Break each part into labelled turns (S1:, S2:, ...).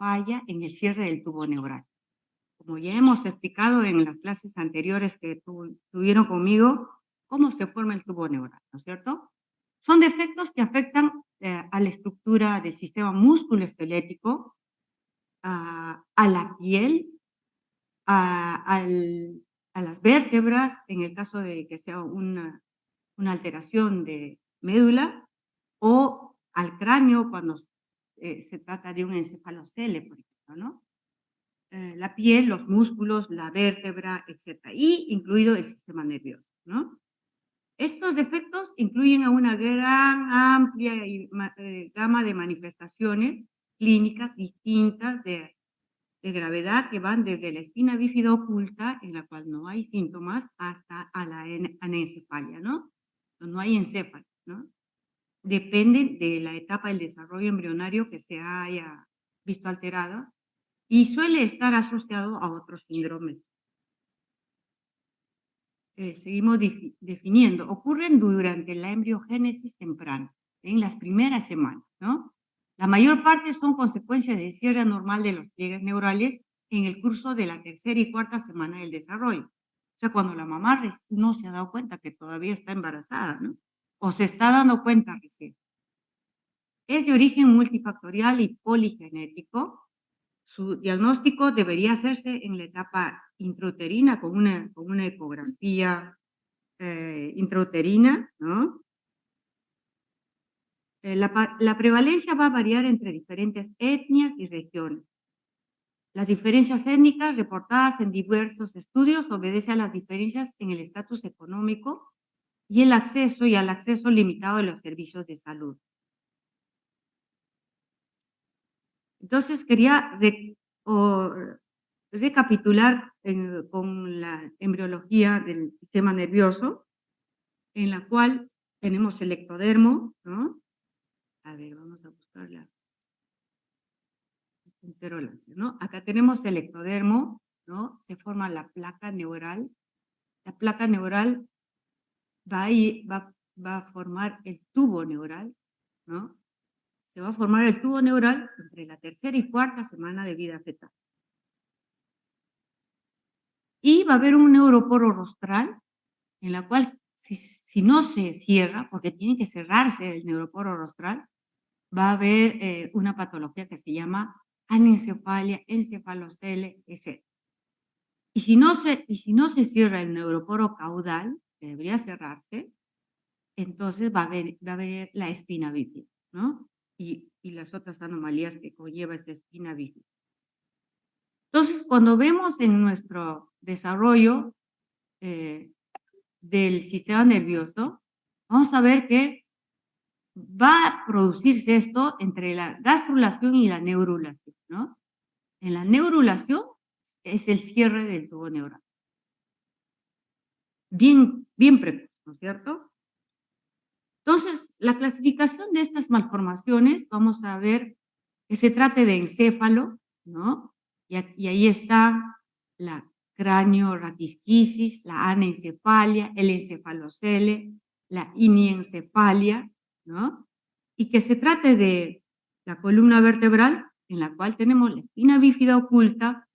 S1: falla en el cierre del tubo neural. Como ya hemos explicado en las clases anteriores que tuvieron conmigo, cómo se forma el tubo neural, ¿no es cierto? Son defectos que afectan a la estructura del sistema músculo-esquelético, a la piel, a, a las vértebras, en el caso de que sea una alteración de médula, o al cráneo cuando se trata de un encefalocele, por ejemplo, ¿no? La piel, los músculos, la vértebra, etcétera, y incluido el sistema nervioso, ¿no? Estos defectos incluyen a una gran, amplia gama de manifestaciones clínicas distintas de gravedad que van desde la espina bífida oculta, en la cual no hay síntomas, hasta a la anencefalia, ¿no? No hay encéfalo, ¿no? Depende de la etapa del desarrollo embrionario que se haya visto alterada y suele estar asociado a otros síndromes. Seguimos definiendo. Ocurren durante la embriogénesis temprana, en las primeras semanas, ¿no? La mayor parte son consecuencias de cierre anormal de los pliegues neurales en el curso de la tercera y cuarta semana del desarrollo. O sea, cuando la mamá no se ha dado cuenta que todavía está embarazada, ¿no? O se está dando cuenta recién. Es de origen multifactorial y poligenético. Su diagnóstico debería hacerse en la etapa intrauterina con una ecografía intrauterina, ¿no? La prevalencia va a variar entre diferentes etnias y regiones. Las diferencias étnicas reportadas en diversos estudios obedecen a las diferencias en el estatus económico y el acceso y al acceso limitado a los servicios de salud. Entonces, quería recapitular con la embriología del sistema nervioso, en la cual tenemos el ectodermo, ¿no? A ver, vamos a buscar la enteroláceo, ¿no? Acá tenemos el ectodermo, ¿no? Se forma la placa neural. La placa neural va a formar el tubo neural, ¿no? Se va a formar el tubo neural entre la tercera y cuarta semana de vida fetal. Y va a haber un neuroporo rostral, en la cual, si no se cierra, porque tiene que cerrarse el neuroporo rostral, va a haber una patología que se llama anencefalia, encefalocele, etc. Y si no se cierra el neuroporo caudal, que debería cerrarse, entonces va a haber la espina bífida, ¿no? Y las otras anomalías que conlleva esta espina bífida. Entonces, cuando vemos en nuestro desarrollo del sistema nervioso, vamos a ver que va a producirse esto entre la gastrulación y la neurulación, ¿no? En la neurulación es el cierre del tubo neural. Bien precoz, ¿no es cierto? Entonces, la clasificación de estas malformaciones, vamos a ver que se trate de encéfalo, ¿no? Y ahí está la cranioraquisquisis, la anencefalia, el encefalocele, la iniencefalia, ¿no? Y que se trate de la columna vertebral, en la cual tenemos la espina bífida oculta,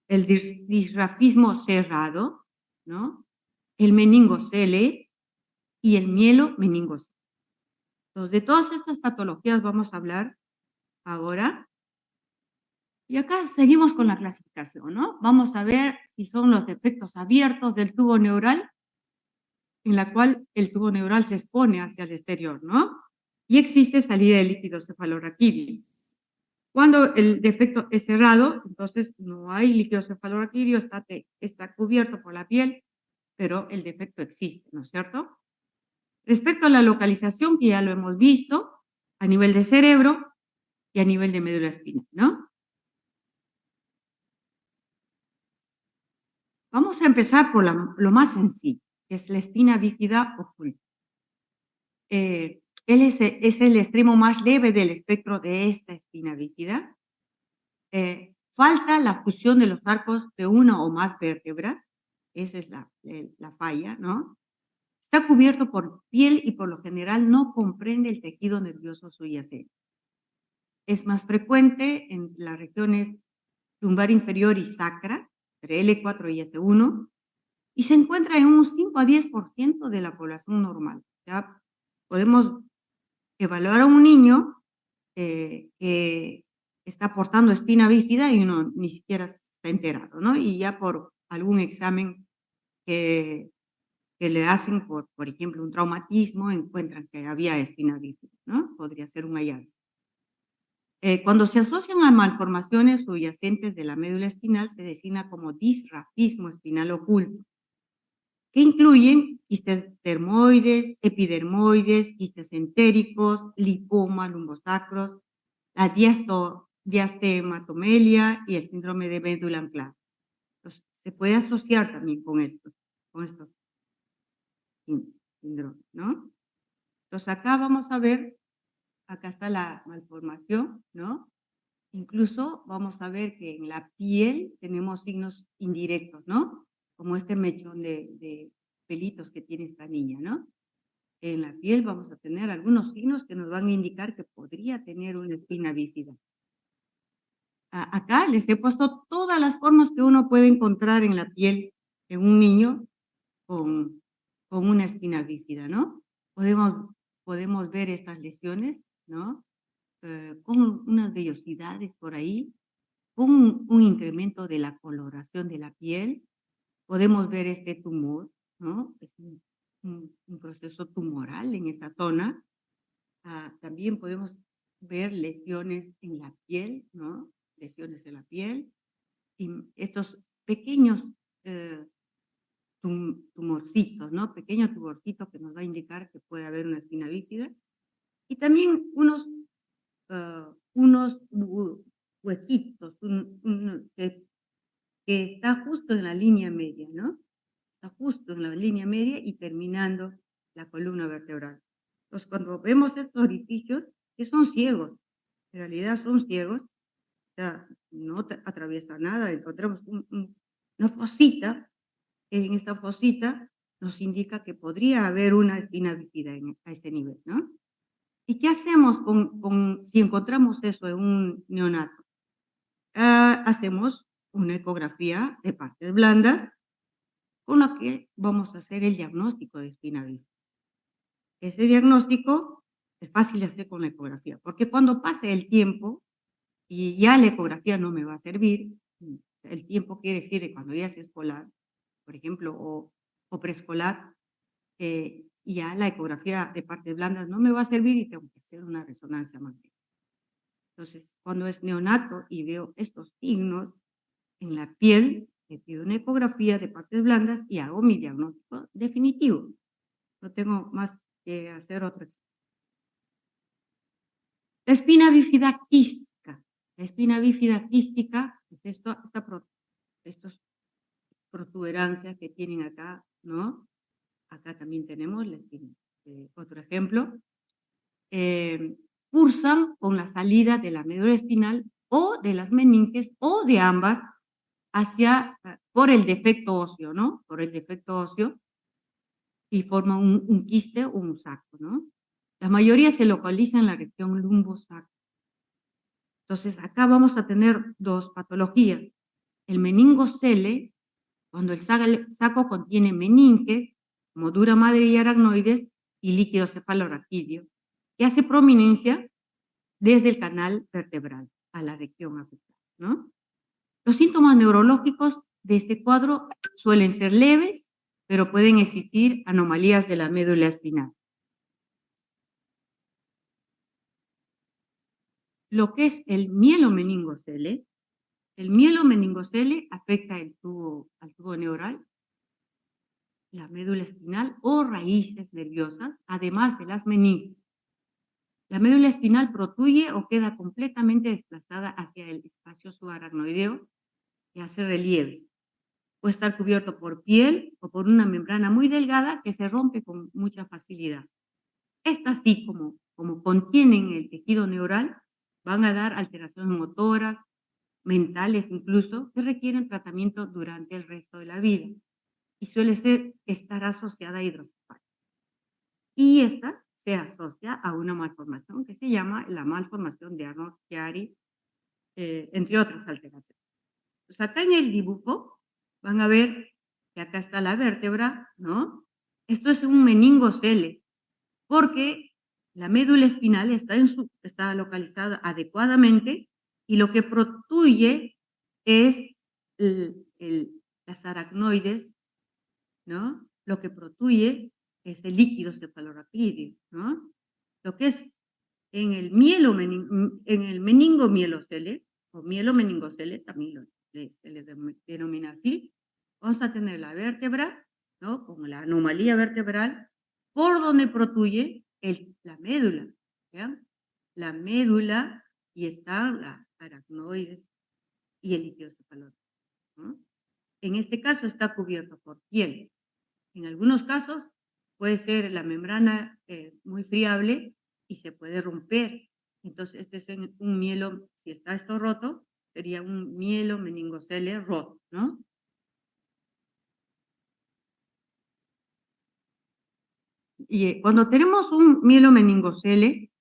S1: el disrafismo cerrado, ¿no? El meningocele y el mielo meningocele. Entonces, de todas estas patologías vamos a hablar ahora. Y acá seguimos con la clasificación, ¿no? Vamos a ver si son los defectos abiertos del tubo neural, en la cual el tubo neural se expone hacia el exterior, ¿no? Y existe salida de líquido cefalorraquídeo. Cuando el defecto es cerrado, entonces no hay líquido cefalorraquídeo, está cubierto por la piel, pero el defecto existe, ¿no es cierto? Respecto a la localización, que ya lo hemos visto, a nivel de cerebro y a nivel de médula espinal, ¿no? Vamos a empezar por lo más sencillo, que es la espina bífida oculta. Él es el extremo más leve del espectro de esta espina bífida. Falta la fusión de los arcos de una o más vértebras, esa es la falla, ¿no? Está cubierto por piel y por lo general no comprende el tejido nervioso subyacente. Es más frecuente en las regiones lumbar inferior y sacra, entre L4 y S1, y se encuentra en un 5 a 10% de la población normal. Ya podemos evaluar a un niño que está portando espina bífida y uno ni siquiera está enterado, ¿no? Y ya por algún examen que, que le hacen, por ejemplo, un traumatismo, encuentran que había espina bífida, ¿no? Podría ser un hallazgo. Cuando se asocian a malformaciones subyacentes de la médula espinal, se designa como disrafismo espinal oculto, que incluyen quistes dermoides, epidermoides, quistes entéricos, lipoma, lumbosacros, la diastematomelia y el síndrome de médula anclar. Entonces, se puede asociar también con estos síndromes, ¿no? Entonces, acá vamos a ver, acá está la malformación, ¿no? Incluso vamos a ver que en la piel tenemos signos indirectos, ¿no? Como este mechón de pelitos que tiene esta niña, ¿no? En la piel vamos a tener algunos signos que nos van a indicar que podría tener una espina bífida. Acá les he puesto todas las formas que uno puede encontrar en la piel de un niño con, con una espina bífida, ¿no? Podemos, podemos ver estas lesiones, ¿no? Con unas vellosidades por ahí, con un incremento de la coloración de la piel. Podemos ver este tumor, ¿no? Es un proceso tumoral en esa zona. También podemos ver lesiones en la piel, ¿no? Lesiones en la piel. Y estos pequeños eh, tumorcitos, ¿no? Pequeños tumorcitos que nos va a indicar que puede haber una espina bífida. Y también unos huequitos que está justo en la línea media, ¿no? Está justo en la línea media y terminando la columna vertebral. Entonces, cuando vemos estos orificios, que son ciegos, en realidad son ciegos, o sea, no atraviesa nada, encontramos una fosita, en esta fosita nos indica que podría haber una espina bífida a ese nivel, ¿no? ¿Y qué hacemos si encontramos eso en un neonato? Hacemos una ecografía de partes blandas con la que vamos a hacer el diagnóstico de espina bífida. Ese diagnóstico es fácil de hacer con la ecografía, porque cuando pase el tiempo y ya la ecografía no me va a servir, el tiempo quiere decir que cuando ya es escolar, por ejemplo, o preescolar, ya la ecografía de partes blandas no me va a servir y tengo que hacer una resonancia magnética. Entonces, cuando es neonato y veo estos signos en la piel, le pido una ecografía de partes blandas y hago mi diagnóstico definitivo. No tengo más que hacer otra. La espina bífida quística. La espina bífida quística es estas protuberancias que tienen acá, ¿no? Acá también tenemos la espina. Otro ejemplo. eh, Cursan con la salida de la médula espinal o de las meninges o de ambas por el defecto óseo, ¿no? Por el defecto óseo y forma un quiste o un saco, ¿no? La mayoría se localiza en la región lumbosacral. Entonces, acá vamos a tener dos patologías. El meningocele, cuando el saco contiene meninges, como dura madre y aracnoides, y líquido cefalorraquídeo, que hace prominencia desde el canal vertebral a la región afectada, ¿no? Los síntomas neurológicos de este cuadro suelen ser leves, pero pueden existir anomalías de la médula espinal. Lo que es el mielomeningocele afecta al tubo neural, la médula espinal o raíces nerviosas, además de las meninges. La médula espinal protuye o queda completamente desplazada hacia el espacio subaracnoideo y hace relieve. Puede estar cubierto por piel o por una membrana muy delgada que se rompe con mucha facilidad. Estas sí, como contienen el tejido neural, van a dar alteraciones motoras, mentales incluso, que requieren tratamiento durante el resto de la vida y suele estar asociada a hidrocefalia. Y esta se asocia a una malformación que se llama la malformación de Arnold-Chiari, entre otras alteraciones. Pues acá en el dibujo van a ver que acá está la vértebra, ¿no? Esto es un meningocele, porque la médula espinal está localizada adecuadamente y lo que protruye es las aracnoides, ¿no? Lo que protruye es el líquido cefalorraquídeo, ¿no? Lo que es en el meningomielocele o mielomeningocele, también se le denomina así, vamos a tener la vértebra, ¿no? Como la anomalía vertebral, por donde protruye la médula, ¿ya? La médula y están las aracnoides y el líquido cefalorraquídeo, ¿no? En este caso está cubierto por piel. En algunos casos puede ser la membrana muy friable y se puede romper. Entonces, este es un mielo, si está esto roto, sería un mielo meningocele roto, ¿no? Y cuando tenemos un mielo meningocele,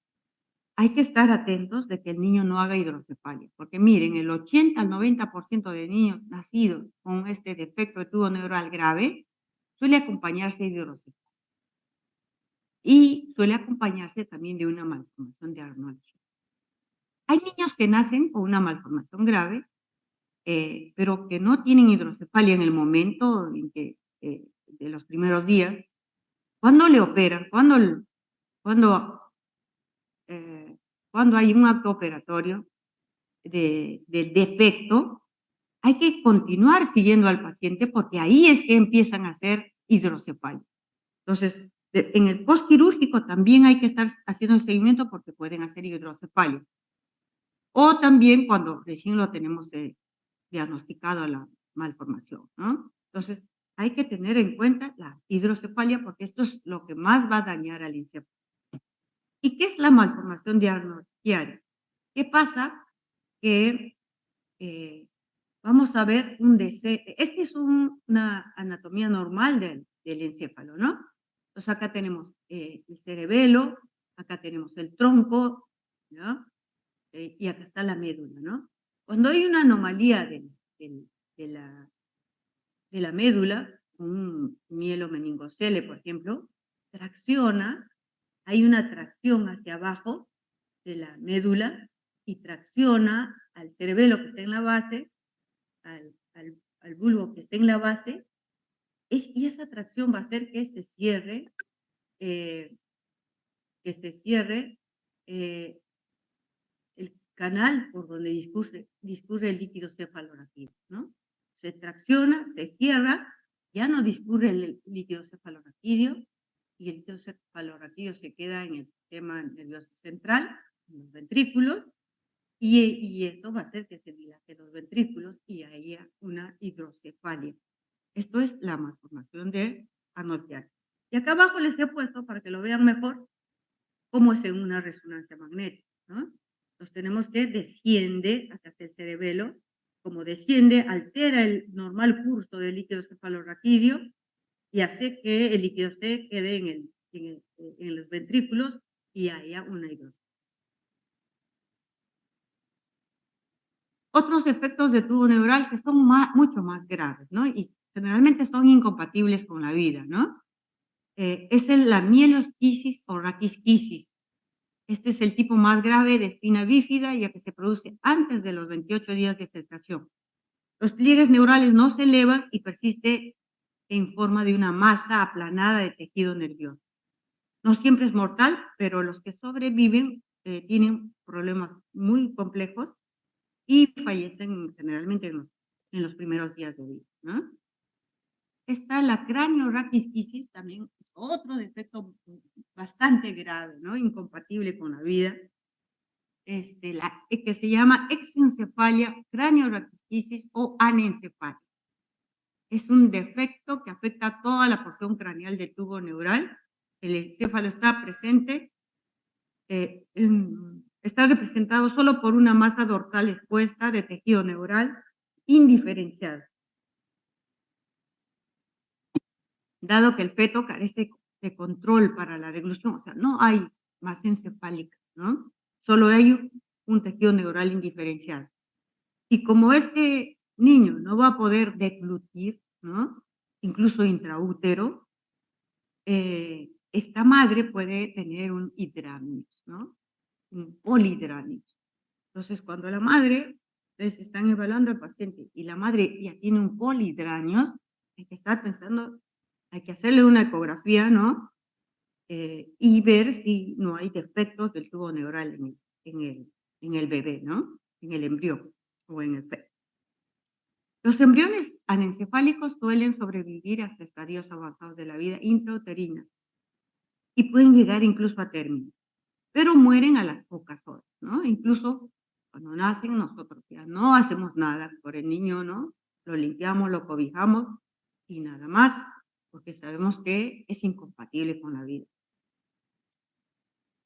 S1: hay que estar atentos de que el niño no haga hidrocefalia, porque miren, el 80 al 90% de niños nacidos con este defecto de tubo neural grave suele acompañarse de hidrocefalia. Y suele acompañarse también de una malformación de Arnold. Hay niños que nacen con una malformación grave, pero que no tienen hidrocefalia en el momento en que, de los primeros días. ¿Cuándo le operan? Cuando, eh, cuando hay un acto operatorio del defecto, hay que continuar siguiendo al paciente porque ahí es que empiezan a hacer hidrocefalia. Entonces, en el postquirúrgico también hay que estar haciendo el seguimiento porque pueden hacer hidrocefalia. O también cuando recién lo tenemos diagnosticado la malformación, ¿no? Entonces, hay que tener en cuenta la hidrocefalia porque esto es lo que más va a dañar al encéfalo. ¿Y qué es la malformación de Arnold-Chiari? ¿Qué pasa? Que vamos a ver esta es una anatomía normal del encéfalo, ¿no? Entonces acá tenemos el cerebelo, acá tenemos el tronco, ¿no? Y acá está la médula, ¿no? Cuando hay una anomalía del- de, la, de la médula, un mielomeningocele, por ejemplo, hay una tracción hacia abajo de la médula y tracciona al cerebelo que está en la base, al bulbo que está en la base, y esa tracción va a hacer eh, que se cierre eh, el canal por donde discurre el líquido cefalorraquídeo, ¿no? Se tracciona, se cierra, ya no discurre el líquido cefalorraquídeo y el líquido cefalorraquídeo se queda en el sistema nervioso central, en los ventrículos, y esto va a hacer que se dilaten los ventrículos y haya una hidrocefalia. Esto es la malformación de Arnold-Chiari. Y acá abajo les he puesto, para que lo vean mejor, cómo es en una resonancia magnética, ¿no? Entonces tenemos que desciende hasta el cerebelo, como desciende, altera el normal curso del líquido cefalorraquídeo y hace que el líquido se quede en los ventrículos y haya una hidrocefalia. Otros efectos de tubo neural que son mucho más graves, ¿no? Y generalmente son incompatibles con la vida, ¿no? Es la mielosquisis o raquisquisis. Este es el tipo más grave de espina bífida, ya que se produce antes de los 28 días de gestación. Los pliegues neurales no se elevan y persiste en forma de una masa aplanada de tejido nervioso. No siempre es mortal, pero los que sobreviven tienen problemas muy complejos y fallecen generalmente en los primeros días de vida, ¿no? Está la cranioraquisquisis, también otro defecto bastante grave, ¿no? Incompatible con la vida. Que se llama exencefalia, cranioraquisquisis o anencefalia. Es un defecto que afecta a toda la porción craneal del tubo neural. El encéfalo está presente, está representado solo por una masa dorsal expuesta de tejido neural indiferenciado. Dado que el feto carece de control para la deglución, o sea, no hay masa encefálica, ¿no? Solo hay un tejido neural indiferenciado. Y como este niño no va a poder deglutir, ¿no? Incluso intraútero, esta madre puede tener un hidramius, ¿no? Un polidrámico. Entonces, cuando la madre, ustedes están evaluando al paciente y la madre ya tiene un polidranio, hay que estar pensando, hay que hacerle una ecografía, ¿no? Y ver si no hay defectos del tubo neural en el bebé, ¿no? En el embrión o en el feto. Los embriones anencefálicos suelen sobrevivir hasta estadios avanzados de la vida intrauterina y pueden llegar incluso a término, pero mueren a las pocas horas, ¿no? Incluso cuando nacen nosotros ya no hacemos nada por el niño, ¿no? Lo limpiamos, lo cobijamos y nada más, porque sabemos que es incompatible con la vida.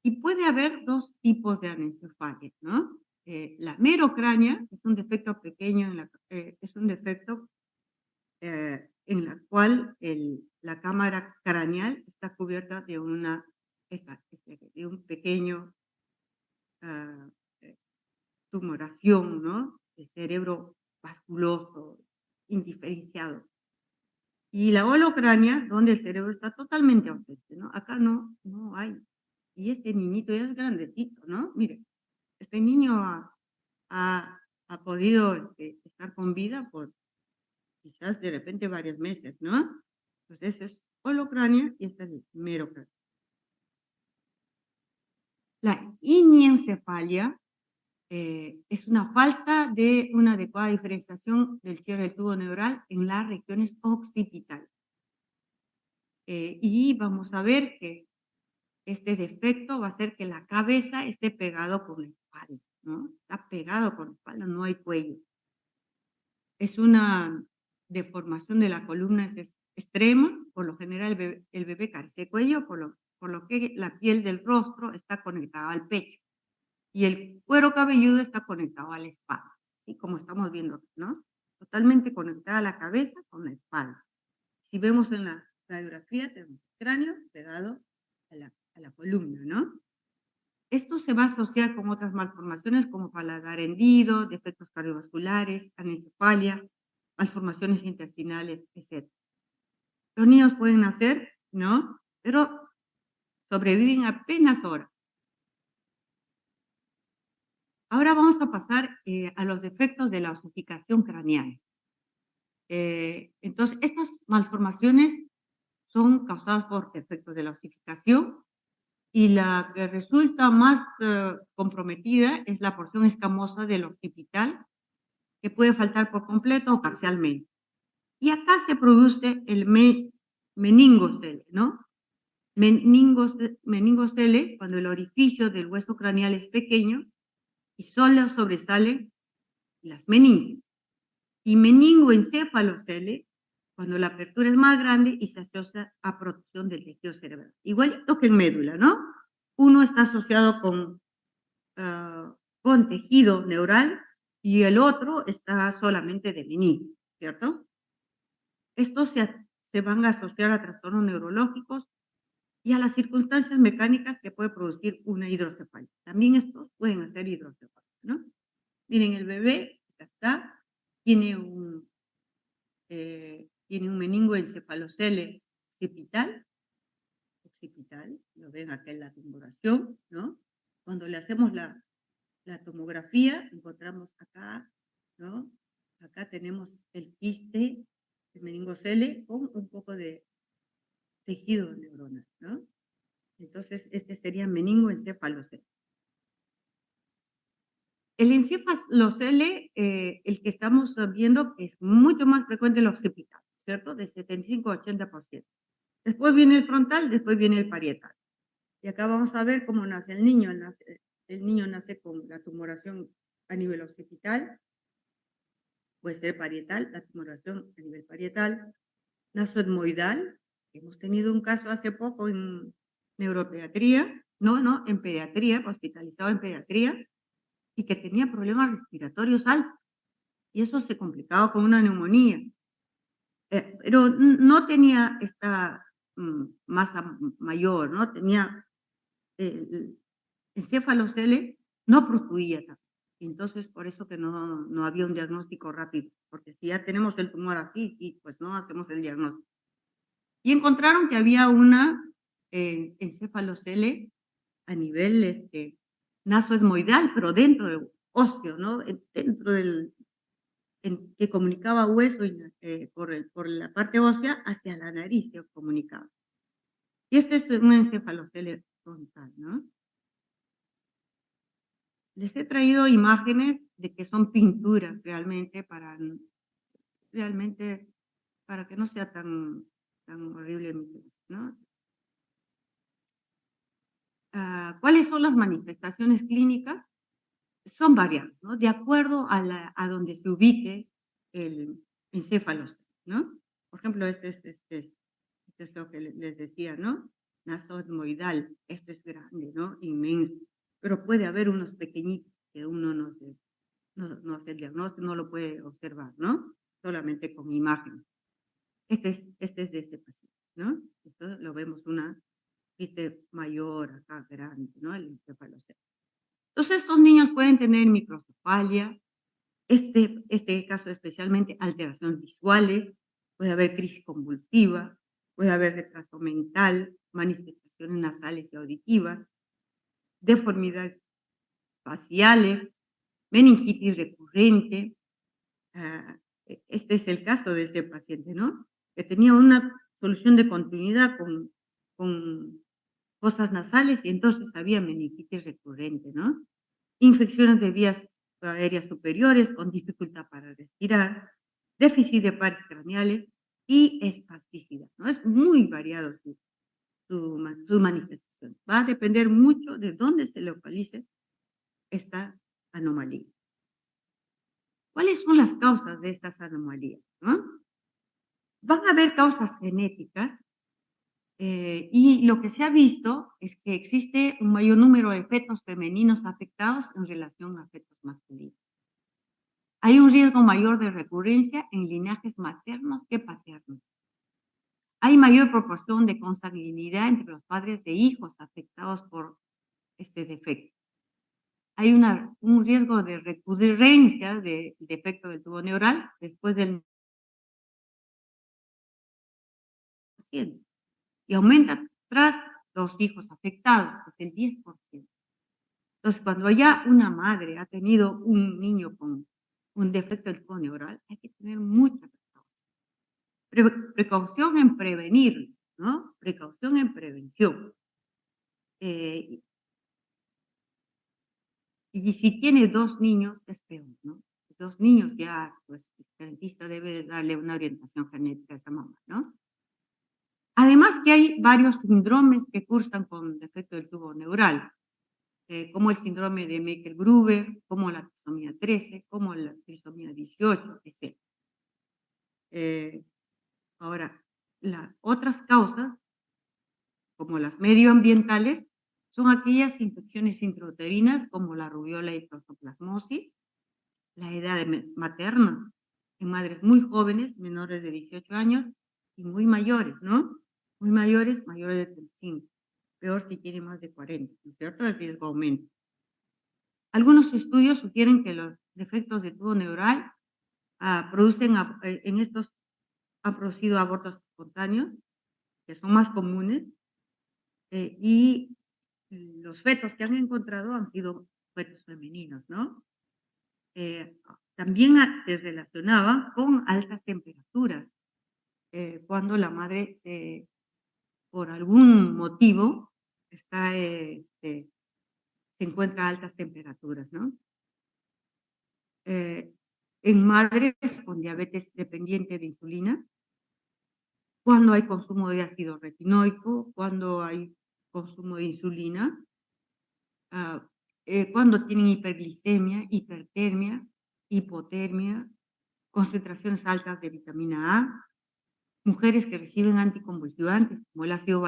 S1: Y puede haber 2 tipos de anencefalia, ¿no? La merocrania es un defecto pequeño es un defecto, en la cual la cámara craneal está cubierta de de un pequeño, ah, eh, tumoración, ¿no? El cerebro vasculoso, indiferenciado. Y la holocrania, donde el cerebro está totalmente ausente, ¿no? Acá no hay. Y este niñito ya es grandecito, ¿no? Mire, este niño ha ha podido, estar con vida por quizás de repente varios meses, ¿no? Entonces es holocrania y esta es merocrania. La iniencefalia es una falta de una adecuada diferenciación del cierre del tubo neural en las regiones occipitales. Y vamos a ver que este defecto va a hacer que la cabeza esté pegado con la espalda, ¿no? Está pegado con la espalda, no hay cuello. Es una deformación de la columna extrema, por lo general el bebé carece de cuello, por lo que la piel del rostro está conectada al pecho y el cuero cabelludo está conectado a la espalda, ¿sí? Como estamos viendo aquí, ¿no? Totalmente conectada la cabeza con la espalda. Si vemos en la radiografía, tenemos el cráneo pegado a la columna, ¿no? Esto se va a asociar con otras malformaciones como paladar hendido, defectos cardiovasculares, anencefalia, malformaciones intestinales, etc. Los niños pueden nacer, ¿no? Pero sobreviven apenas horas. Ahora vamos a pasar a los defectos de la osificación craneal. Entonces, estas malformaciones son causadas por defectos de la osificación y la que resulta más comprometida es la porción escamosa del occipital, que puede faltar por completo o parcialmente. Y acá se produce el meningocele, ¿no? Meningocele cuando el orificio del hueso craneal es pequeño y solo sobresalen las meninges. Y meningoencefalocele cuando la apertura es más grande y se asocia a protección del tejido cerebral. Igualito que en médula, ¿no? Uno está asociado con tejido neural y el otro está solamente de meninge, ¿cierto? Estos se van a asociar a trastornos neurológicos y a las circunstancias mecánicas que puede producir una hidrocefalia. También estos pueden hacer hidrocefalia, ¿no? Miren, el bebé, acá está, tiene tiene un meningoencefalocele occipital, lo ven acá en la tumoración, ¿no? Cuando le hacemos la tomografía, encontramos acá, ¿no? Acá tenemos el quiste, el meningocele, con un poco de tejido neuronal, ¿no? Entonces, este sería meningoencefalocele. El encefalocele, el que estamos viendo, es mucho más frecuente en el occipital, ¿cierto? Del 75 a 80%. Después viene el frontal, después viene el parietal. Y acá vamos a ver cómo nace el niño. El niño nace con la tumoración a nivel occipital, puede ser parietal, la tumoración a nivel parietal, naso etmoidal. Hemos tenido un caso hace poco en neuropediatría, no, en pediatría, hospitalizado en pediatría, y que tenía problemas respiratorios altos, y eso se complicaba con una neumonía. Pero no tenía masa mayor, ¿no? Tenía el encéfalo-C no protruía tanto. Entonces, por eso que no había un diagnóstico rápido, porque si ya tenemos el tumor aquí, sí, pues no hacemos el diagnóstico. Y encontraron que había una encéfalo-C a nivel nasoetmoidal, pero dentro del óseo, ¿no? Dentro del que comunicaba hueso y por la parte ósea hacia la nariz se comunicaba. Y este es un encéfalo-C frontal, ¿no? Les he traído imágenes de que son pinturas realmente realmente para que no sea tan horrible, ¿no? ¿Cuáles son las manifestaciones clínicas? Son variadas, ¿no? De acuerdo a donde se ubique el encéfalo, ¿no? Por ejemplo, este es lo que les decía, ¿no? Nasoetmoidal, este es grande, ¿no? Inmenso, pero puede haber unos pequeñitos que uno no hace el diagnóstico, no lo puede observar, ¿no? Solamente con imágenes. Este es de este paciente, ¿no? Esto lo vemos mayor, acá grande, ¿no? El encefalocele. Entonces, estos niños pueden tener microcefalia, este caso especialmente alteraciones visuales, puede haber crisis convulsiva, puede haber retraso mental, manifestaciones nasales y auditivas, deformidades faciales, meningitis recurrente. Este es el caso de ese paciente, ¿no? Que tenía una solución de continuidad con fosas nasales y entonces había meningitis recurrente, ¿no? Infecciones de vías aéreas superiores con dificultad para respirar, déficit de pares craneales y espasticidad, ¿no? Es muy variado su manifestación. Va a depender mucho de dónde se localice esta anomalía. ¿Cuáles son las causas de estas anomalías, no? Van a haber causas genéticas, y lo que se ha visto es que existe un mayor número de fetos femeninos afectados en relación a fetos masculinos. Hay un riesgo mayor de recurrencia en linajes maternos que paternos. Hay mayor proporción de consanguinidad entre los padres de hijos afectados por este defecto. Hay un riesgo de recurrencia de defecto del tubo neural después del nacimiento y aumenta tras los hijos afectados, pues el 10%. Entonces, cuando ya una madre ha tenido un niño con un defecto del tubo neural, hay que tener mucha precaución en prevenir, ¿no? Precaución en prevención. Eh, y si tiene 2 niños, es peor, ¿no? 2 niños ya, pues, el dentista debe darle una orientación genética a esa mamá, ¿no? Además que hay varios síndromes que cursan con defecto del tubo neural, como el síndrome de Meckel-Gruber, como la trisomía 13, como la trisomía 18, etc. Ahora, las otras causas, como las medioambientales, son aquellas infecciones intrauterinas como la rubiola y toxoplasmosis, la edad materna en madres muy jóvenes, menores de 18 años, y muy mayores, ¿no? Muy mayores, mayores de 35. Peor si tiene más de 40, ¿no es cierto? El riesgo aumenta. Algunos estudios sugieren que los defectos de tubo neural en estos ha producido abortos espontáneos, que son más comunes, y los fetos que han encontrado han sido fetos femeninos, ¿no? También se relacionaba con altas temperaturas, cuando la madre, por algún motivo, se encuentra a altas temperaturas, ¿no? Eh, en madres con diabetes dependiente de insulina, cuando hay consumo de ácido retinoico, cuando hay consumo de insulina, ah, cuando tienen hiperglicemia, hipertermia, hipotermia, concentraciones altas de vitamina A, mujeres que reciben anticonvulsivantes, como el ácido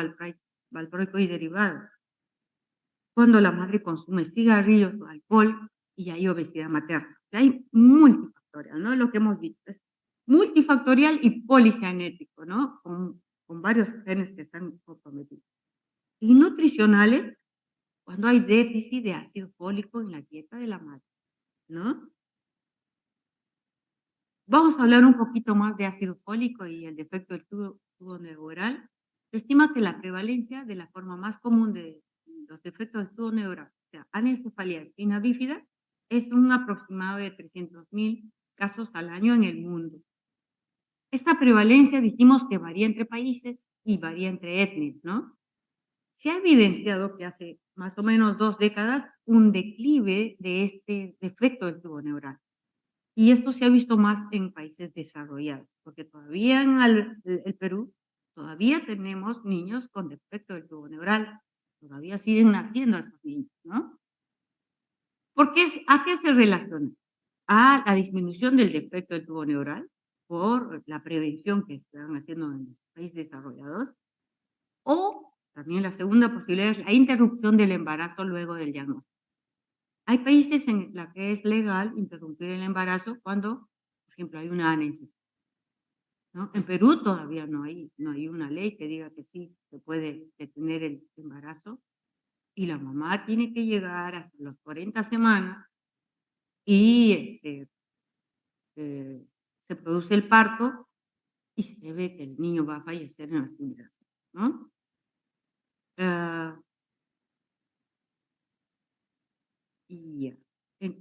S1: valproico y derivados, cuando la madre consume cigarrillos o alcohol y hay obesidad materna. O sea, hay multifactorial, ¿no? Lo que hemos dicho es multifactorial y poligenético, ¿no? Con con varios genes que están comprometidos. Y nutricionales, cuando hay déficit de ácido fólico en la dieta de la madre, ¿no? Vamos a hablar un poquito más de ácido fólico y el defecto del tubo neural. Se estima que la prevalencia de la forma más común de los defectos del tubo neural, o sea, anencefalia espina bífida, es un aproximado de 300.000 casos al año en el mundo. Esta prevalencia dijimos que varía entre países y varía entre etnias, ¿no? Se ha evidenciado que hace más o menos 2 décadas un declive de este defecto del tubo neural. Y esto se ha visto más en países desarrollados, porque todavía en el Perú, todavía tenemos niños con defecto del tubo neural, todavía siguen naciendo esos niños, ¿no? ¿A qué se relaciona? A la disminución del defecto del tubo neural por la prevención que están haciendo en los países desarrollados, o también la segunda posibilidad es la interrupción del embarazo luego del diagnóstico. Hay países en la que es legal interrumpir el embarazo cuando, por ejemplo, hay una anencia, ¿no? En Perú todavía no hay una ley que diga que sí se puede detener el embarazo y la mamá tiene que llegar hasta las 40 semanas y, eh, se produce el parto y se ve que el niño va a fallecer en las primeras, ¿no? Ah, y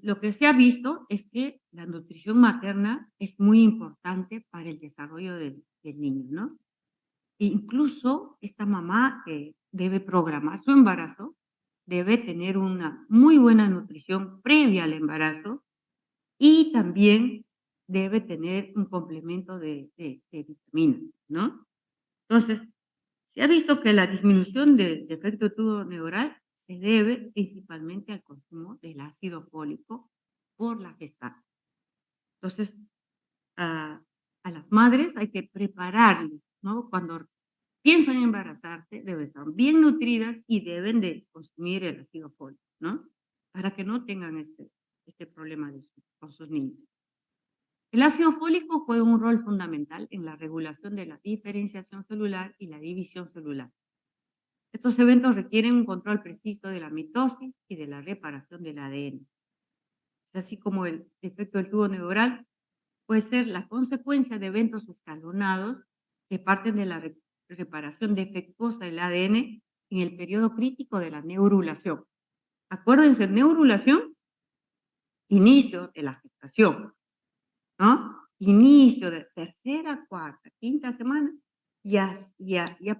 S1: lo que se ha visto es que la nutrición materna es muy importante para el desarrollo del niño, ¿no? E incluso esta mamá que debe programar su embarazo, debe tener una muy buena nutrición previa al embarazo y también debe tener un complemento de vitaminas, ¿no? Entonces, se ha visto que la disminución del defecto tubo neural se debe principalmente al consumo del ácido fólico por la gestante. Entonces, a, a las madres hay que prepararles, ¿no? Cuando piensan en embarazarse, deben estar bien nutridas y deben de consumir el ácido fólico, ¿no? Para que no tengan este problema con sus niños. El ácido fólico juega un rol fundamental en la regulación de la diferenciación celular y la división celular. Estos eventos requieren un control preciso de la mitosis y de la reparación del ADN. Así como el defecto del tubo neural puede ser la consecuencia de eventos escalonados que parten de la reparación defectuosa del ADN en el periodo crítico de la neurulación. Acuérdense, neurulación, inicio de la gestación, ¿no? Inicio de tercera, cuarta, quinta semana, ya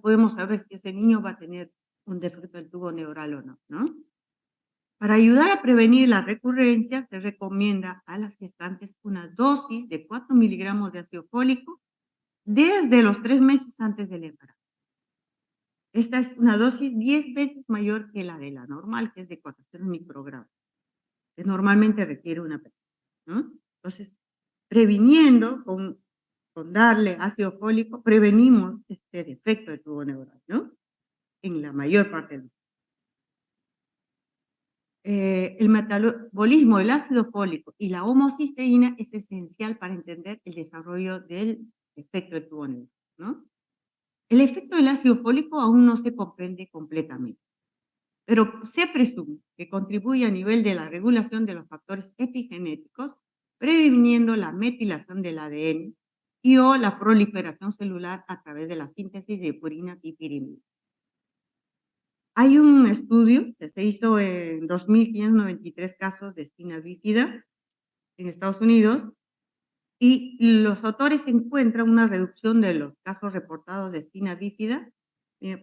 S1: podemos saber si ese niño va a tener un defecto del tubo neural o no, ¿no? Para ayudar a prevenir la recurrencia, se recomienda a las gestantes una dosis de 4 miligramos de ácido fólico desde los 3 meses antes del embarazo. Esta es una dosis 10 veces mayor que la de la normal, que es de 400 microgramos, que normalmente requiere una persona, ¿no? Entonces, previniendo con darle ácido fólico, prevenimos este defecto de tubo neural, ¿no? En la mayor parte del el metabolismo del ácido fólico y la homocisteína es esencial para entender el desarrollo del efecto del tubo negro, ¿no? El efecto del ácido fólico aún no se comprende completamente, pero se presume que contribuye a nivel de la regulación de los factores epigenéticos, previniendo la metilación del ADN y o la proliferación celular a través de la síntesis de purinas y pirimidas. Hay un estudio que se hizo en 2.593 casos de espina bífida en Estados Unidos y los autores encuentran una reducción de los casos reportados de espina bífida.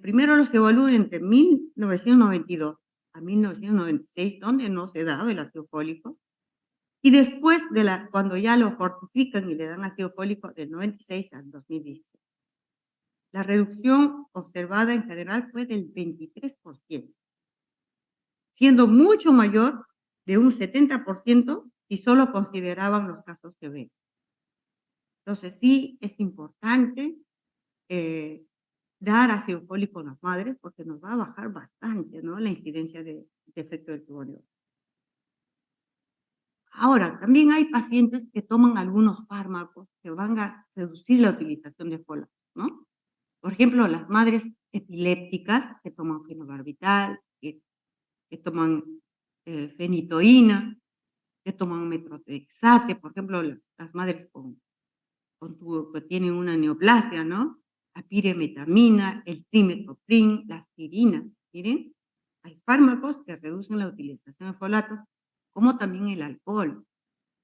S1: Primero los evalúan entre 1992 a 1996, donde no se daba el ácido fólico, y después cuando ya lo fortifican y le dan ácido fólico del 96 al 2016. La reducción observada en general fue del 23%. Siendo mucho mayor de un 70% si solo consideraban los casos severos. Entonces, sí es importante eh, dar ácido fólico a las madres porque nos va a bajar bastante, ¿no? La incidencia de efecto del tubo neural. Ahora, también hay pacientes que toman algunos fármacos que van a reducir la utilización de folato, ¿no? Por ejemplo, las madres epilépticas que toman fenobarbital, que toman fenitoína, que toman methotrexate, por ejemplo, las madres que tienen una neoplasia, ¿no? La piremetamina, el trimethoprim, la aspirina. Miren, hay fármacos que reducen la utilización de folatos, como también el alcohol.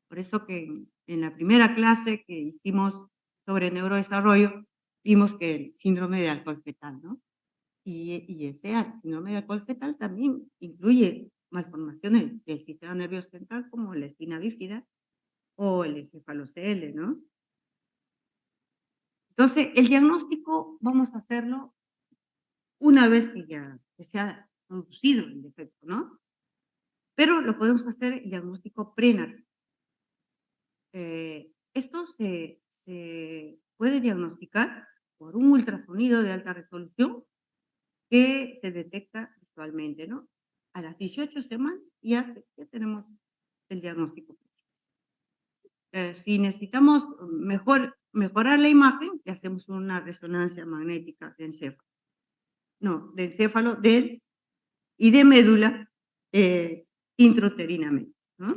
S1: Por eso que en la primera clase que hicimos sobre neurodesarrollo, vimos que el síndrome de alcohol fetal, ¿no? Y ese síndrome de alcohol fetal también incluye malformaciones del sistema nervioso central, como la espina bífida o el encefalocele, ¿no? Entonces, el diagnóstico vamos a hacerlo una vez que se ha producido el defecto, ¿no? Pero lo podemos hacer el diagnóstico prenatal. Esto se puede diagnosticar por un ultrasonido de alta resolución que se detecta visualmente, ¿no? A las 18 semanas ya tenemos el diagnóstico. Si necesitamos mejorar la imagen, le hacemos una resonancia magnética de encéfalo. No, de encéfalo y de médula intrauterinamente, ¿no?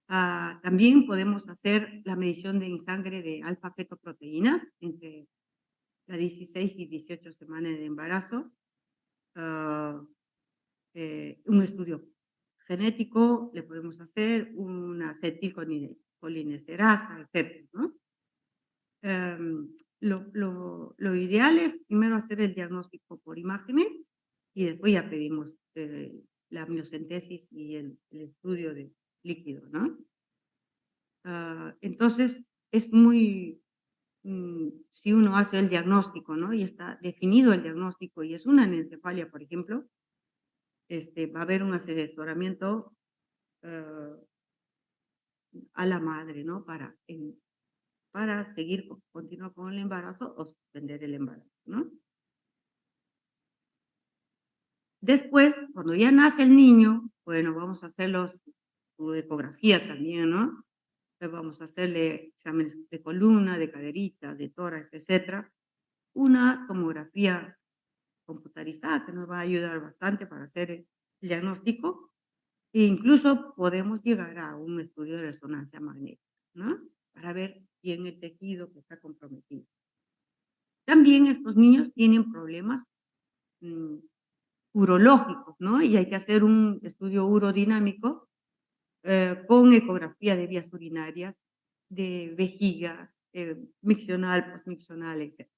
S1: También podemos hacer la medición de en sangre de alfa-fetoproteínas entre las 16 y 18 semanas de embarazo. Un estudio genético le podemos hacer, una acetilcolinesterasa, etcétera, ¿no? Lo ideal es primero hacer el diagnóstico por imágenes y después ya pedimos la amniocentesis y el estudio de líquido, ¿no? Entonces, es muy, si uno hace el diagnóstico, ¿no? Y está definido el diagnóstico y es una anencefalia, por ejemplo, va a haber un asesoramiento eh, a la madre, ¿no? Para continuar con el embarazo o suspender el embarazo, ¿no? Después, cuando ya nace el niño, bueno, vamos a hacer su ecografía también, ¿no? Entonces vamos a hacerle exámenes de columna, de caderita, de tórax, etcétera. Una tomografía computarizada que nos va a ayudar bastante para hacer el diagnóstico e incluso podemos llegar a un estudio de resonancia magnética, ¿no? Para ver bien el tejido que está comprometido. También estos niños tienen problemas mm, urológicos, ¿no? Y hay que hacer un estudio urodinámico con ecografía de vías urinarias, de vejiga, miccional, postmiccional, etc.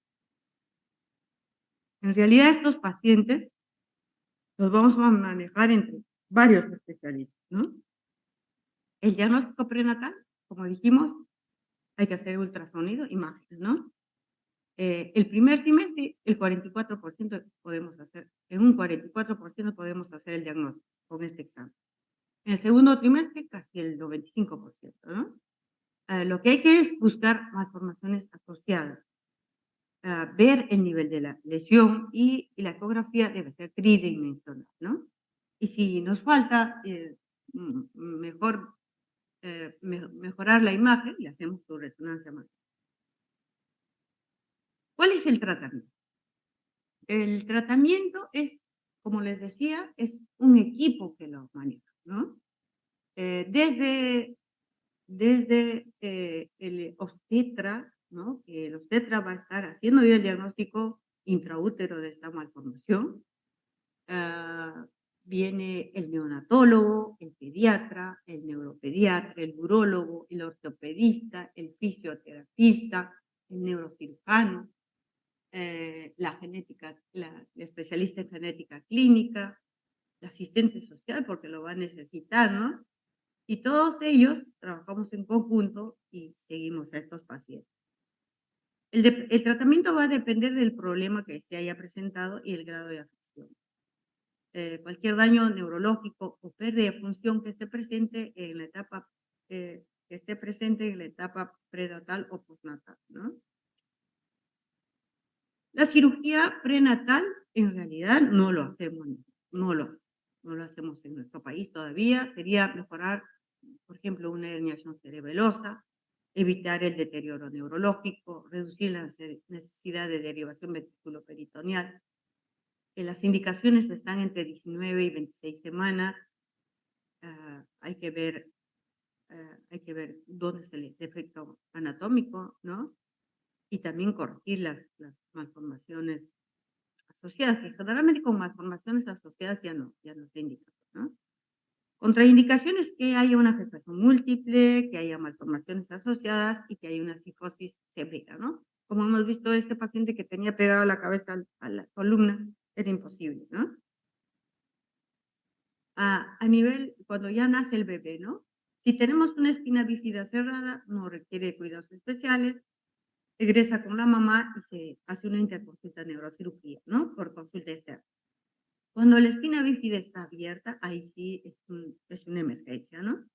S1: En realidad, estos pacientes los vamos a manejar entre varios especialistas, ¿no? El diagnóstico prenatal, como dijimos, hay que hacer ultrasonido, imágenes, ¿no? El primer trimestre, el 44% podemos hacer, en un 44% podemos hacer el diagnóstico con este examen. En el segundo trimestre, casi el 95%, ¿no? Lo que hay que es buscar malformaciones asociadas, ver el nivel de la lesión y la ecografía debe ser tridimensional, ¿no? Y si nos falta mejorar la imagen, le hacemos su resonancia magnética. ¿Cuál es el tratamiento? El tratamiento es, como les decía, es un equipo que lo maneja, ¿no? Desde el obstetra, ¿no? Que el obstetra va a estar haciendo ya el diagnóstico intraútero de esta malformación. Ah, Viene el neonatólogo, el pediatra, el neuropediatra, el urólogo, el ortopedista, el fisioterapista, el neurocirujano, la especialista en genética clínica, la asistente social, porque lo va a necesitar, ¿no? Y todos ellos trabajamos en conjunto y seguimos a estos pacientes. El tratamiento va a depender del problema que se haya presentado y el grado de afección. Cualquier daño neurológico o pérdida de función que esté presente en la etapa prenatal o postnatal, ¿no? La cirugía prenatal en realidad no lo hacemos, no lo, no lo hacemos en nuestro país todavía. Sería mejorar, por ejemplo, una herniación cerebelosa, evitar el deterioro neurológico, reducir la necesidad de derivación ventrículo-peritoneal. Las indicaciones están entre 19 y 26 semanas. Hay que ver dónde es el defecto anatómico, ¿no? Y también corregir las malformaciones asociadas, que generalmente con malformaciones asociadas ya no se indica, ¿no? Contraindicaciones: que haya una gestación múltiple, que haya malformaciones asociadas y que haya una cifosis severa, ¿no? Como hemos visto, ese paciente que tenía pegado la cabeza a la columna, era imposible, ¿no? A nivel, cuando ya nace el bebé, ¿no? Si tenemos una espina bífida cerrada, no requiere cuidados especiales, egresa con la mamá y se hace una interconsulta neurocirugía, ¿no? Por consulta externa. Cuando la espina bífida está abierta, ahí sí es una emergencia, ¿no?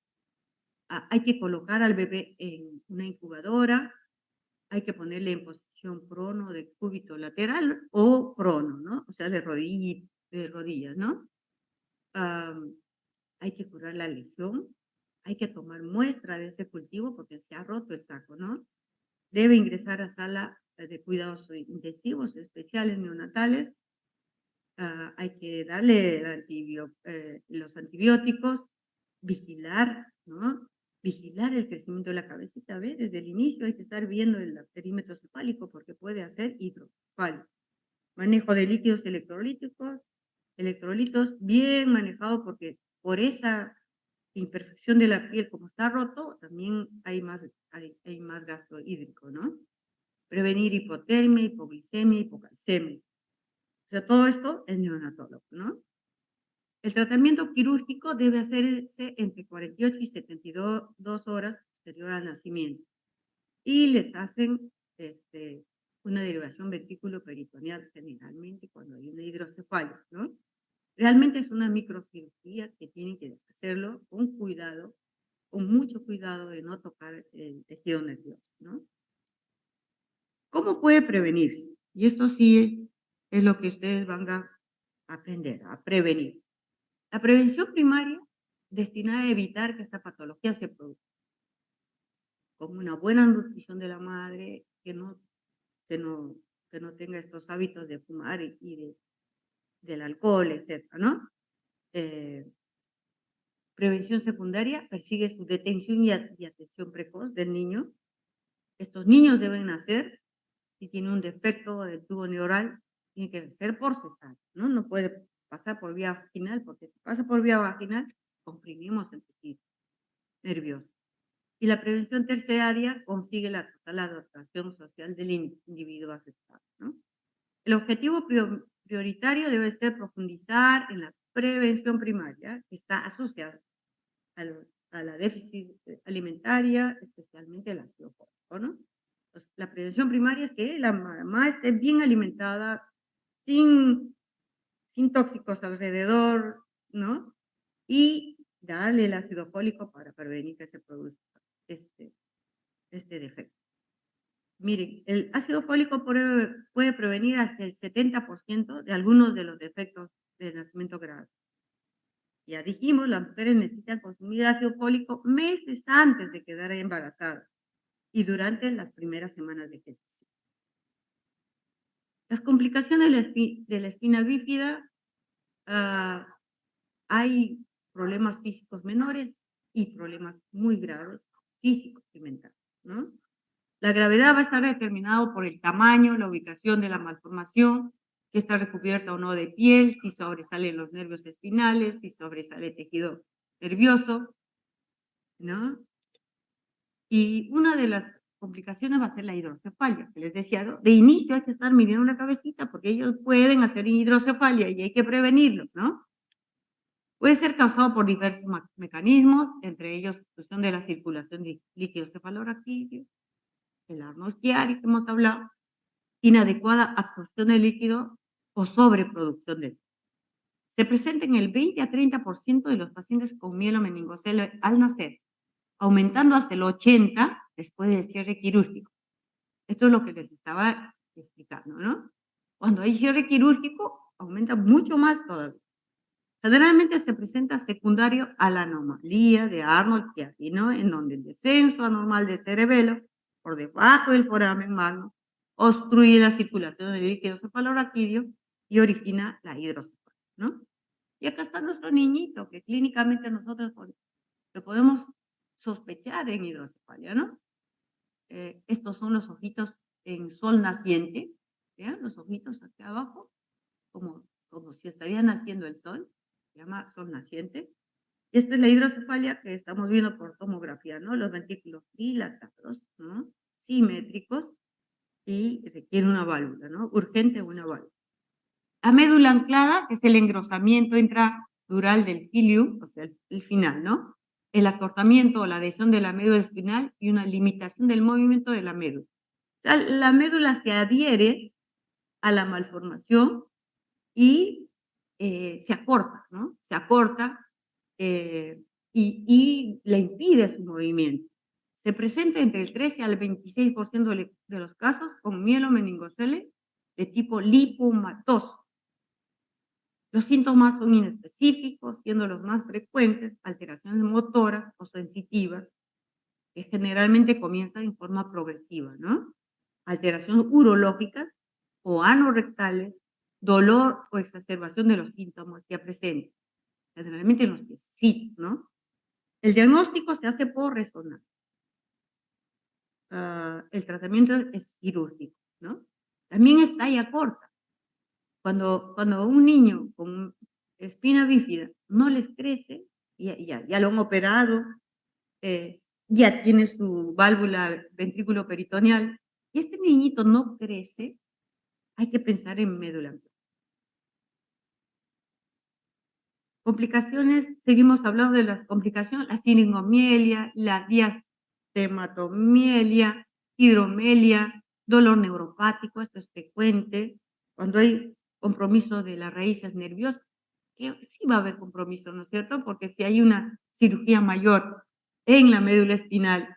S1: Hay que colocar al bebé en una incubadora, hay que ponerle en posición prono de cúbito lateral o prono, ¿no? O sea, de rodillas, ¿no? Am, Hay que curar la lesión, hay que tomar muestra de ese cultivo porque se ha roto el saco, ¿no? Debe ingresar a sala de cuidados intensivos especiales neonatales. Hay que darle los antibióticos, vigilar, ¿no? Vigilar el crecimiento de la cabecita, ¿ve? Desde el inicio hay que estar viendo el perímetro cefálico porque puede hacer hidrocefalia. Manejo de líquidos electrolitos bien manejado porque por esa imperfección de la piel, como está roto, también hay más gasto hídrico, ¿no? Prevenir hipotermia, hipoglicemia, hipocalcemia. O sea, todo esto es neonatólogo, ¿no? El tratamiento quirúrgico debe hacerse entre 48 y 72 horas posterior al nacimiento y les hacen una derivación ventrículo-peritoneal generalmente cuando hay una hidrocefalia, ¿no? Realmente es una microcirugía que tienen que hacerlo con cuidado, con mucho cuidado de no tocar el tejido nervioso, ¿no? ¿Cómo puede prevenirse? Y esto sí es lo que ustedes van a aprender, a prevenir. La prevención primaria, destinada a evitar que esta patología se produzca, como una buena nutrición de la madre, que no, que no tenga estos hábitos de fumar del alcohol, etcétera, ¿no? Eh, Prevención secundaria persigue su detención y atención precoz del niño. Estos niños deben nacer, si tiene un defecto del tubo neural, tiene que nacer por cesárea, ¿no? No puede pasar por vía vaginal, porque si pasa por vía vaginal, comprimimos el tejido nervioso. Y la prevención terciaria consigue la total adaptación social del individuo afectado, ¿no? El objetivo prioritario debe ser profundizar en la prevención primaria, que está asociada a la déficit alimentaria, especialmente el ácido fólico, ¿no? Entonces, la prevención primaria es que la mamá esté bien alimentada, sin, sin tóxicos alrededor, ¿no? Y darle el ácido fólico para prevenir que se produzca este, este defecto. Miren, el ácido fólico puede prevenir hasta el 70% de algunos de los defectos del nacimiento grave. Ya dijimos, las mujeres necesitan consumir ácido fólico meses antes de quedar embarazadas y durante las primeras semanas de gestación. Las complicaciones de la espina bífida, ah, hay problemas físicos menores y problemas muy graves físicos y mentales, ¿no? La gravedad va a estar determinado por el tamaño, la ubicación de la malformación, si está recubierta o no de piel, si sobresalen los nervios espinales, si sobresale tejido nervioso, ¿no? Y una de las complicaciones va a ser la hidrocefalia, que les decía, ¿no? De inicio hay que estar midiendo la cabecita porque ellos pueden hacer hidrocefalia y hay que prevenirlo, ¿no? Puede ser causado por diversos mecanismos, entre ellos obstrucción de la circulación de líquido cefalorraquídeo, el Arnold Chiari que hemos hablado, inadecuada absorción de líquido o sobreproducción de líquido. Se presenta en el 20 a 30% de los pacientes con mielomeningocele al nacer, aumentando hasta el 80% después del cierre quirúrgico. Esto es lo que les estaba explicando, ¿no? Cuando hay cierre quirúrgico, aumenta mucho más todavía. Generalmente se presenta secundario a la anomalía de Arnold-Chiari, ¿no? En donde el descenso anormal del cerebelo por debajo del foramen magno obstruye la circulación del líquido cefalorraquídeo y origina la hidrocefalia, ¿no? Y acá está nuestro niñito, que clínicamente nosotros lo podemos sospechar en hidrocefalia, ¿no? Estos son los ojitos en sol naciente, ¿ya? Los ojitos aquí abajo, como si estaría naciendo el sol, se llama sol naciente. Y esta es la hidrocefalia que estamos viendo por tomografía, ¿no? Los ventrículos dilatados, ¿no? Simétricos y requiere una válvula, ¿no? Urgente una válvula. La médula anclada, que es el engrosamiento intradural del cilium, o sea, el final, ¿no? El acortamiento o la adhesión de la médula espinal y una limitación del movimiento de la médula. O sea, la médula se adhiere a la malformación y se acorta, ¿no? Se acorta y le impide su movimiento. Se presenta entre el 13 al 26% de los casos con mielomeningocele de tipo lipomatoso. Los síntomas son inespecíficos, siendo los más frecuentes alteraciones motoras o sensitivas, que generalmente comienzan en forma progresiva, ¿no? Alteraciones urológicas o anorrectales, dolor o exacerbación de los síntomas ya presentes, generalmente en los piecitos, ¿no? El diagnóstico se hace por resonancia. El tratamiento es quirúrgico, ¿no? También es talla corta. Cuando un niño con espina bífida no les crece, ya lo han operado, ya tiene su válvula ventrículo peritoneal, y este niñito no crece, hay que pensar en médula. Complicaciones, seguimos hablando de las complicaciones, la siringomielia, la diastematomielia, hidromelia, dolor neuropático, esto es frecuente, cuando hay compromiso de las raíces nerviosas, que sí va a haber compromiso, ¿no es cierto? Porque si hay una cirugía mayor en la médula espinal,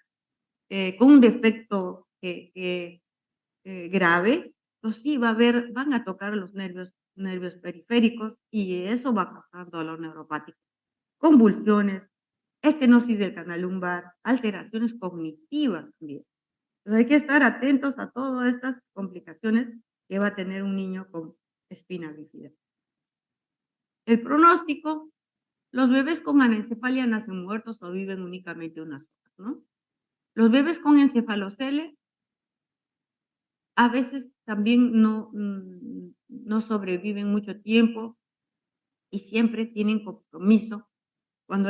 S1: con un defecto grave, pues sí va a haber, van a tocar los nervios periféricos y eso va a causar dolor neuropático, convulsiones, estenosis del canal lumbar, alteraciones cognitivas también. Entonces hay que estar atentos a todas estas complicaciones que va a tener un niño con espina bífida. El pronóstico, los bebés con anencefalia nacen muertos o viven únicamente unas horas, ¿no? Los bebés con encefalocele a veces también no sobreviven mucho tiempo y siempre tienen compromiso. Cuando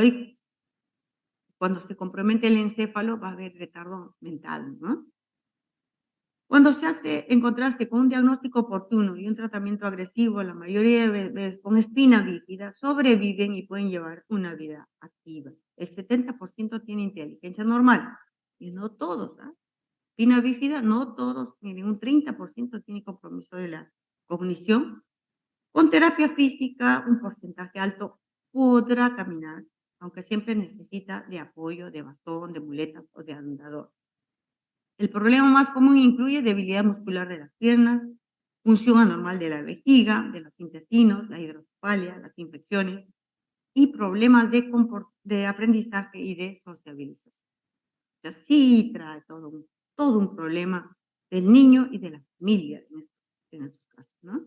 S1: se compromete el encéfalo, va a haber retardo mental, ¿no? Cuando se hace en contraste con un diagnóstico oportuno y un tratamiento agresivo, la mayoría de bebés con espina bífida sobreviven y pueden llevar una vida activa. El 70% tiene inteligencia normal, y no todos, ¿ah? Espina bífida, no todos, miren, un 30% tiene compromiso de la cognición. Con terapia física, un porcentaje alto podrá caminar, aunque siempre necesita de apoyo, de bastón, de muletas o de andador. El problema más común incluye debilidad muscular de las piernas, función anormal de la vejiga, de los intestinos, la hidrocefalia, las infecciones y problemas de aprendizaje y de sociabilización. O sea, sí trae todo un problema del niño y de la familia en estos casos, ¿no?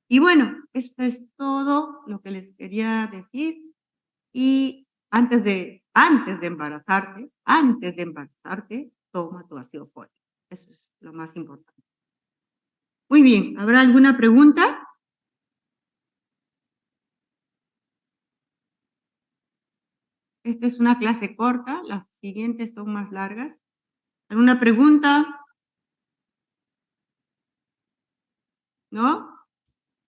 S1: Y bueno, eso es todo lo que les quería decir. Y antes de embarazarte, toma tu ácido fólico. Eso es lo más importante. Muy bien, ¿habrá alguna pregunta? Esta es una clase corta, las siguientes son más largas. ¿Alguna pregunta? ¿No?